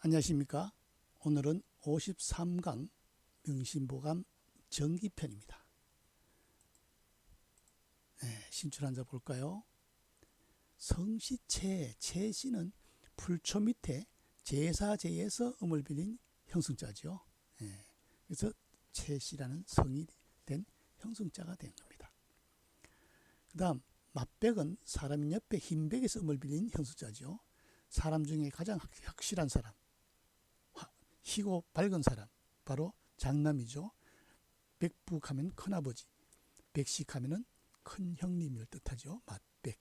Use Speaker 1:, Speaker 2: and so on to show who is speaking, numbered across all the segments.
Speaker 1: 안녕하십니까. 오늘은 53강 명심보감 정기편입니다. 신출 한자 볼까요? 성시채, 채시는 풀초 밑에 제사제에서 음을 빌린 형성자죠. 그래서 채시라는 성이 된 형성자가 된 겁니다. 그 다음 맞백은 사람 옆에 흰백에서 음을 빌린 형성자죠. 사람 중에 가장 확실한 사람, 희고 밝은 사람, 바로 장남이죠. 백북하면 큰아버지, 백식하면 큰 형님을 뜻하죠. 맞백.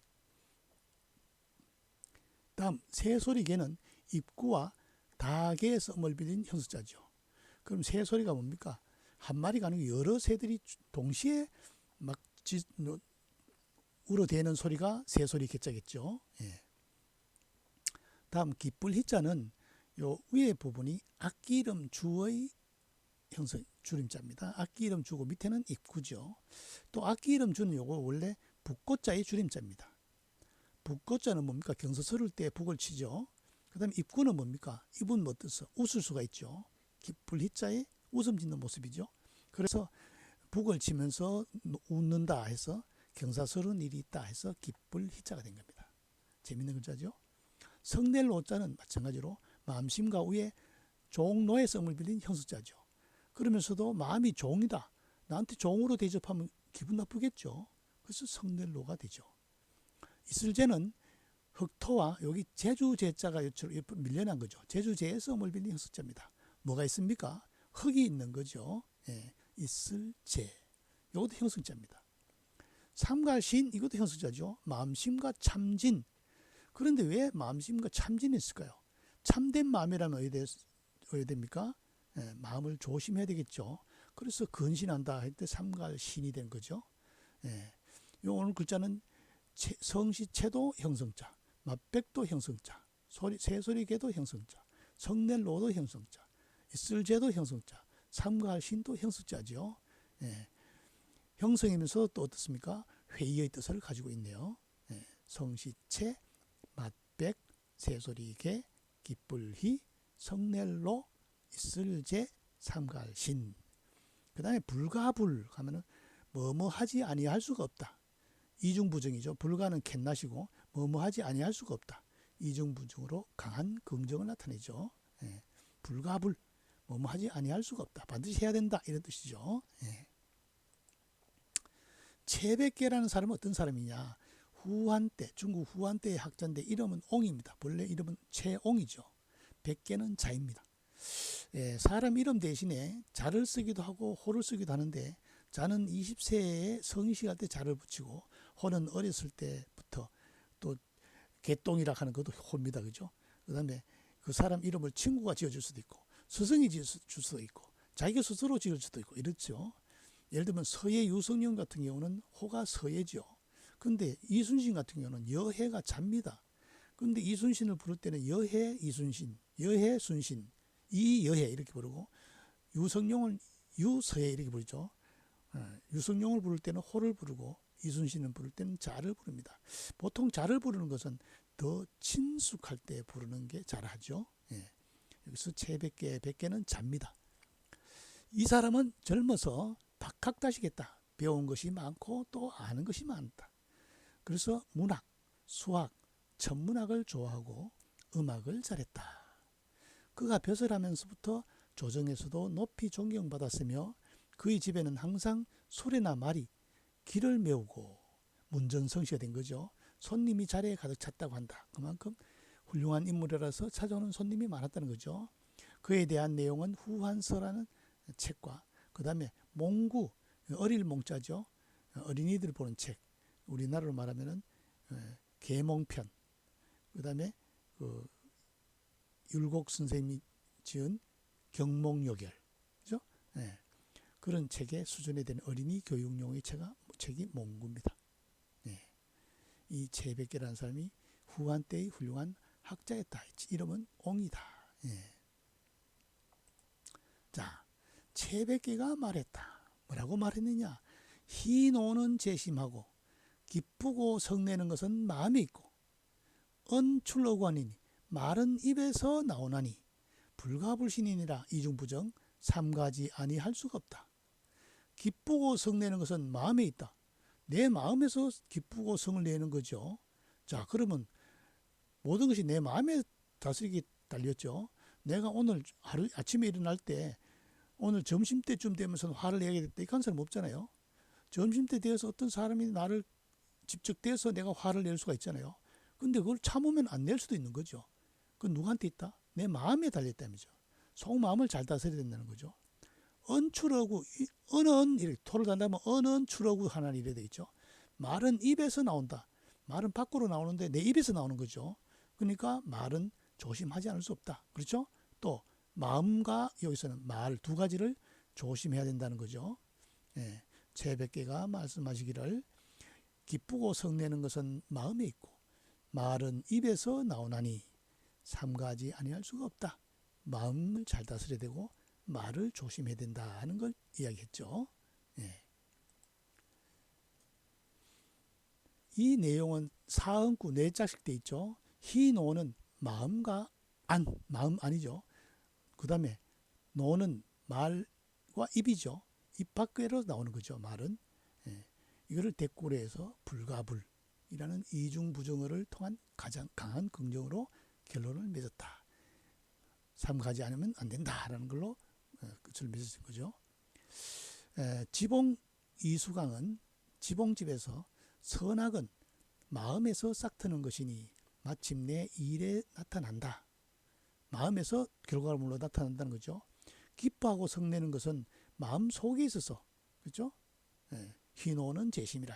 Speaker 1: 다음 새소리개는 입구와 다개에서 음을 빌린 형수자죠. 그럼 새소리가 뭡니까? 한 마리가 아니고 여러 새들이 동시에 막 울어대는 소리가 새소리 개자겠죠. 다음 기쁠 희자는 요 위에 부분이 악기 이름 주의 형성 줄임자입니다. 악기 이름 주고 밑에는 입구죠. 또 악기 이름 주는 요거 원래 북고자의 줄임자입니다. 북고자는 뭡니까? 경서 서를 때 북을 치죠. 그 다음에 입구는 뭡니까? 입은 뭐 뜻어? 웃을 수가 있죠. 기쁠 희자의 웃음 짓는 모습이죠. 그래서 북을 치면서 웃는다 해서 경사스러운 일이 있다 해서 기쁠 희자가 된 겁니다. 재밌는 글자죠. 성낼 노자는 마찬가지로 마음심과 위에 종노에서 음을 빌린 형수자죠. 그러면서도 마음이 종이다. 나한테 종으로 대접하면 기분 나쁘겠죠. 그래서 성낼로가 되죠. 이슬제는 흑토와 여기 제주제자가 밀려난 거죠. 제주제에서 음을 빌린 형수자입니다. 뭐가 있습니까? 흙이 있는 거죠. 이슬제. 이것도 형수자입니다. 삼갈신 이것도 형수자죠. 마음심과 참진. 그런데 왜 마음심과 참진이 있을까요? 참된 마음이라면 어디 됩니까? 마음을 조심해야 되겠죠. 그래서 근신한다 할 때 삼갈신이 된 거죠. 요 오늘 글자는 성시채도 형성자, 맞백도 형성자, 새소리개도 형성자, 성낼로도 형성자, 이슬제도 형성자, 삼갈신도 형성자죠. 형성이면서 또 어떻습니까? 회의의 뜻을 가지고 있네요. 성시채, 맞백, 새소리개, 기쁠희, 성낼로, 이슬제, 삼갈신. 그 다음에 불가불 하면은 뭐뭐 하지 아니할 수가 없다. 이중부정이죠. 불가는 캔낫이고 뭐뭐 하지 아니할 수가 없다. 이중부정으로 강한 긍정을 나타내죠. 불가불, 뭐뭐 하지 아니할 수가 없다. 반드시 해야 된다. 이런 뜻이죠. 채백계라는 사람은 어떤 사람이냐? 후한 때, 중국 후한 때의 학자인데 이름은 옹입니다. 본래 이름은 채옹이죠. 백계는 자입니다. 사람 이름 대신에 자를 쓰기도 하고 호를 쓰기도 하는데 자는 20세에 성인식 할 때 자를 붙이고 호는 어렸을 때부터 또 개똥이라 하는 것도 호입니다. 그죠? 그 다음에 그 사람 이름을 친구가 지어줄 수도 있고 스승이 지어줄 수도 있고 자기가 스스로 지을 수도 있고 이렇죠. 예를 들면 서예 유성룡 같은 경우는 호가 서예죠. 근데 이순신 같은 경우는 여해가 잡니다. 근데 이순신을 부를 때는 여해 이순신, 여해 순신, 이여해 이렇게 부르고 유성룡을 유서해 이렇게 부르죠. 유성룡을 부를 때는 호를 부르고 이순신을 부를 때는 자를 부릅니다. 보통 자를 부르는 것은 더 친숙할 때 부르는 게 자라죠. 여기서 채백계, 백계는 자입니다. 이 사람은 젊어서 박학다시겠다. 배운 것이 많고 또 아는 것이 많다. 그래서 문학, 수학, 천문학을 좋아하고 음악을 잘했다. 그가 벼슬하면서부터 조정에서도 높이 존경받았으며 그의 집에는 항상 소래나 말이 길을 메우고 문전성시가 된 거죠. 손님이 자리에 가득 찼다고 한다. 그만큼 훌륭한 인물이라서 찾아오는 손님이 많았다는 거죠. 그에 대한 내용은 후한서라는 책과 그 다음에 몽구, 어릴 몽자죠. 어린이들 보는 책. 우리나라로 말하면은 계몽편. 그 다음에 율곡 선생님이 지은 경몽요결. 그죠? 그런 책의 수준에 되는 어린이 교육용의 책이 몽구입니다. 이 채백계라는 사람이 후한 때의 훌륭한 학자였다. 이름은 옹이다. 자, 채백계가 말했다. 뭐라고 말했느냐? 희노는 재심하고 기쁘고 성내는 것은 마음에 있고 언출러관이니 말은 입에서 나오나니 불가불신이니라 이중부정 삼가지 아니할 수가 없다. 기쁘고 성내는 것은 마음에 있다. 내 마음에서 기쁘고 성을 내는 거죠. 자, 그러면 모든 것이 내 마음에 다스리기 달렸죠. 내가 오늘 하루 아침에 일어날 때 오늘 점심때쯤 되면서 화를 내야겠다 이런 사람 없잖아요. 점심때 되어서 어떤 사람이 나를 집적돼서 내가 화를 낼 수가 있잖아요. 근데 그걸 참으면 안 낼 수도 있는 거죠. 그건 누구한테 있다? 내 마음에 달렸다면죠. 속마음을 잘 다스려야 된다는 거죠. 언출어구, 언은 이렇게 토를 단다면 언은 출어구 하나는 이래 돼 있죠. 말은 입에서 나온다. 말은 밖으로 나오는데 내 입에서 나오는 거죠. 그러니까 말은 조심하지 않을 수 없다. 그렇죠? 또 마음과 여기서는 말 두 가지를 조심해야 된다는 거죠. 예, 채백계가 말씀하시기를 기쁘고 성내는 것은 마음에 있고 말은 입에서 나오나니 삼가지 아니할 수가 없다. 마음을 잘 다스려야 되고 말을 조심해야 된다 하는 걸 이야기했죠. 예. 이 내용은 사응구 네 짝씩 돼 있죠. 희노는 마음과 마음 아니죠. 그 다음에 노는 말과 입이죠. 입 밖으로 나오는 거죠. 말은. 예. 이거를 대꾸래에서 불가불이라는 이중부정어를 통한 가장 강한 긍정으로 결론을 맺었다. 삼가지 않으면 안 된다라는 걸로 끝을 맺었던 거죠. 지봉 이수강은 지봉집에서 선악은 마음에서 싹트는 것이니 마침내 일에 나타난다. 마음에서 결과물로 나타난다는 거죠. 기뻐하고 성내는 것은 마음 속에 있어서 그렇죠? 희노는 재심이라.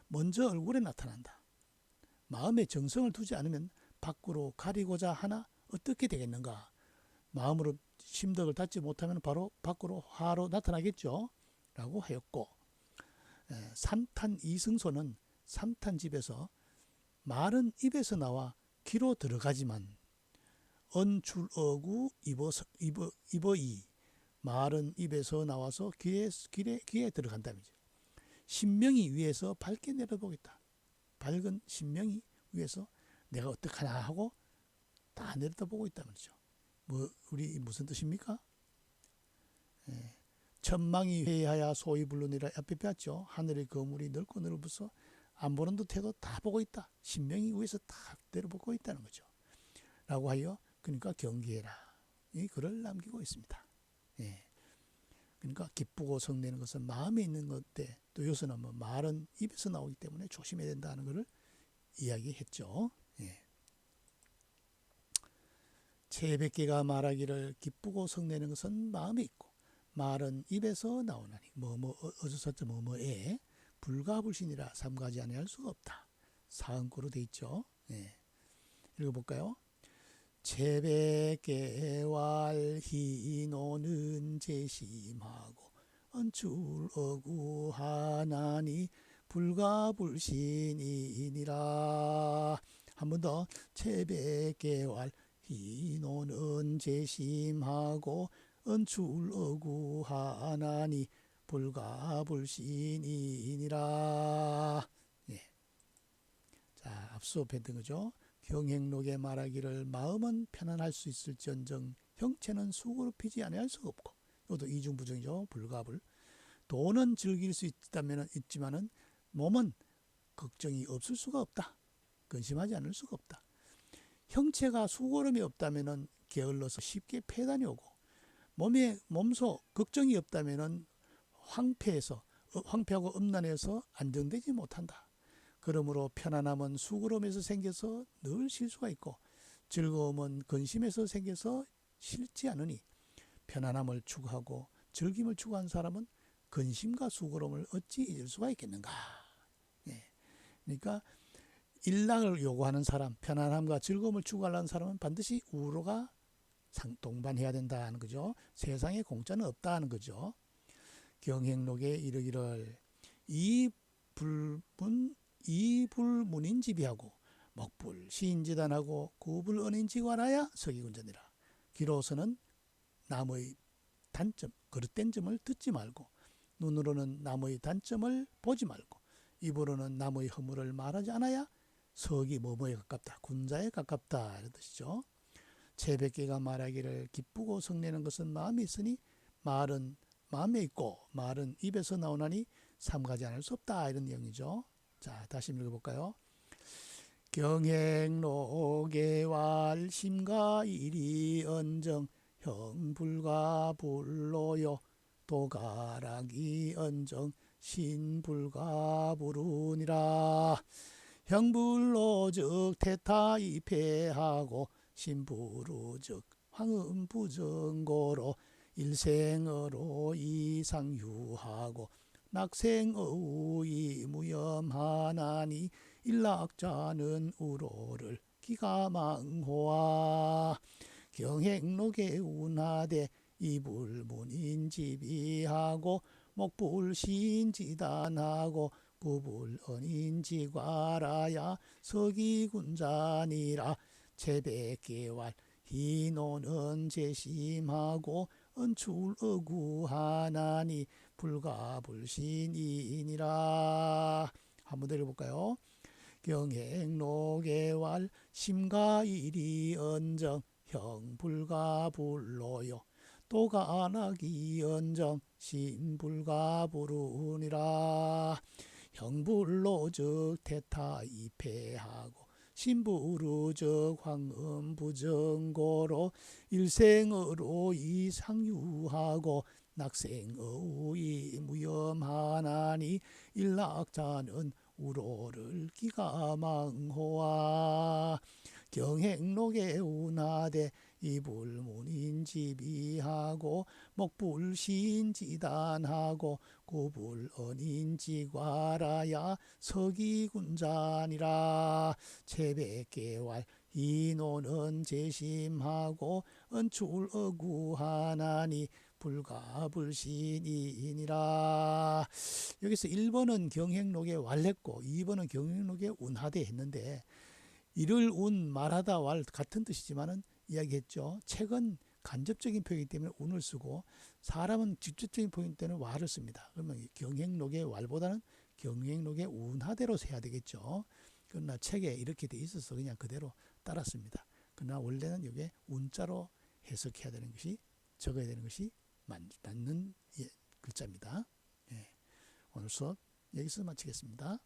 Speaker 1: 먼저 얼굴에 나타난다. 마음에 정성을 두지 않으면 밖으로 가리고자 하나 어떻게 되겠는가? 마음으로 심덕을 닫지 못하면 바로 밖으로 화로 나타나겠죠. 라고 하였고 삼탄 이승소는 삼탄집에서 말은 입에서 나와 귀로 들어가지만 언출어구 입어이 말은 입에서 나와서 귀에 들어간다면서 신명이 위에서 밝게 내려보겠다. 밝은 신명이 위에서 내가 어떡하나 하고 다 내려다보고 있다면서 우리 무슨 뜻입니까? 천망이 회하야 소위 불르니라 앞에 배웠죠. 하늘의 거물이 넓고 넓어서 안 보는 듯해도 다 보고 있다. 신명이 위에서 다 내려보고 있다는 거죠. 라고 하여 그러니까 경계해라. 이 글을 남기고 있습니다. 예. 그러니까 기쁘고 성내는 것은 마음에 있는 것인데 또 여기서는 말은 입에서 나오기 때문에 조심해야 된다는 것을 이야기했죠. 예. 채백계가 말하기를 기쁘고 성내는 것은 마음에 있고 말은 입에서 나오나니 어저서자 뭐뭐에 불가불신이라 삼가지 아니할 수가 없다. 사응구로 돼 있죠. 예. 읽어볼까요? 채백계왈 희노는 재심하고 언출어구하나니 불가불신이니라. 한 번 더. 채백계왈 희노는 재심하고 언출어구하나니 불가불신이니라. 예. 자, 앞서 뵀던 거죠. 경행록에 말하기를 마음은 편안할 수 있을지언정 형체는 수고롭히지 아니할 수가 없고 이것도 이중부정이죠. 불가불. 돈은 즐길 수 있지만은 몸은 걱정이 없을 수가 없다. 근심하지 않을 수가 없다. 형체가 수고름이 없다면은 게을러서 쉽게 폐단이 오고 몸소 걱정이 없다면은 황폐하고 음란해서 안정되지 못한다. 그러므로 편안함은 수고로움에서 생겨서 늘 쉴 수가 있고 즐거움은 근심에서 생겨서 싫지 않으니 편안함을 추구하고 즐김을 추구한 사람은 근심과 수고로움을 어찌 잊을 수가 있겠는가. 예. 그러니까 일락을 요구하는 사람, 편안함과 즐거움을 추구하려는 사람은 반드시 우로가 동반해야 된다는 거죠. 세상에 공짜는 없다는 거죠. 경행록에 이르기를 이불문인지비하고 먹불 시인지단하고 구불 은인지관하야 서기군전이라. 귀로서는 남의 단점, 그릇된 점을 듣지 말고 눈으로는 남의 단점을 보지 말고 입으로는 남의 허물을 말하지 않아야 석이 뭐뭐에 가깝다. 군자에 가깝다. 이런 뜻이죠. 채백계가 말하기를 기쁘고 성내는 것은 마음에 있으니 말은 마음에 있고 말은 입에서 나오나니 삼가지 않을 수 없다. 이런 내용이죠. 자, 다시 읽어볼까요? 경행로계왈 심가일이 언정 형불가 불로요 도가락이 언정 신불가 부르니라. 형불로 즉 태타이패하고 신부루 즉 황음부정고로 일생어로 이상유하고 낙생어우이 무염하나니 일락자는 우로를 기가망호와 경행록에 운하되 이불문인지비하고 목불신지단하고 부불언인지과라야 서기군자니라. 채백계왈 희노는 재심하고 언출어구하나니 불가불신이니라. 한번 더 읽어볼까요? 경행로계왈 심가일이 언정 형불가불로요 도가나기 언정 신불가부르니라. 형불로 즉 태타이패하고 신부루 즉 황음부정고로 일생어로 이상유하고 낙생어이 무염하나니 일락자는 우로를 기가망호와 경행록에 운하되 이불문인지비하고 목불신지단하고 구불언인지과라야 서기군자니라. 채백계왈 이노는 재심하고 언출어구하나니 불가불신이니라. 여기서 1번은 경행록에 왈했고 2번은 경행록에 운하되 했는데 이를 운 말하다 왈 같은 뜻이지만은 이야기했죠. 책은 간접적인 표현이기 때문에 운을 쓰고 사람은 직접적인 표현 때문에 왈을 씁니다. 그러면 경행록의 왈보다는 경행록의 운하대로 해야 되겠죠. 그러나 책에 이렇게 돼 있어서 그냥 그대로 따랐습니다. 그러나 원래는 이게 운자로 해석해야 되는 것이 적어야 되는 것이 맞는 글자입니다. 예. 오늘 수업 여기서 마치겠습니다.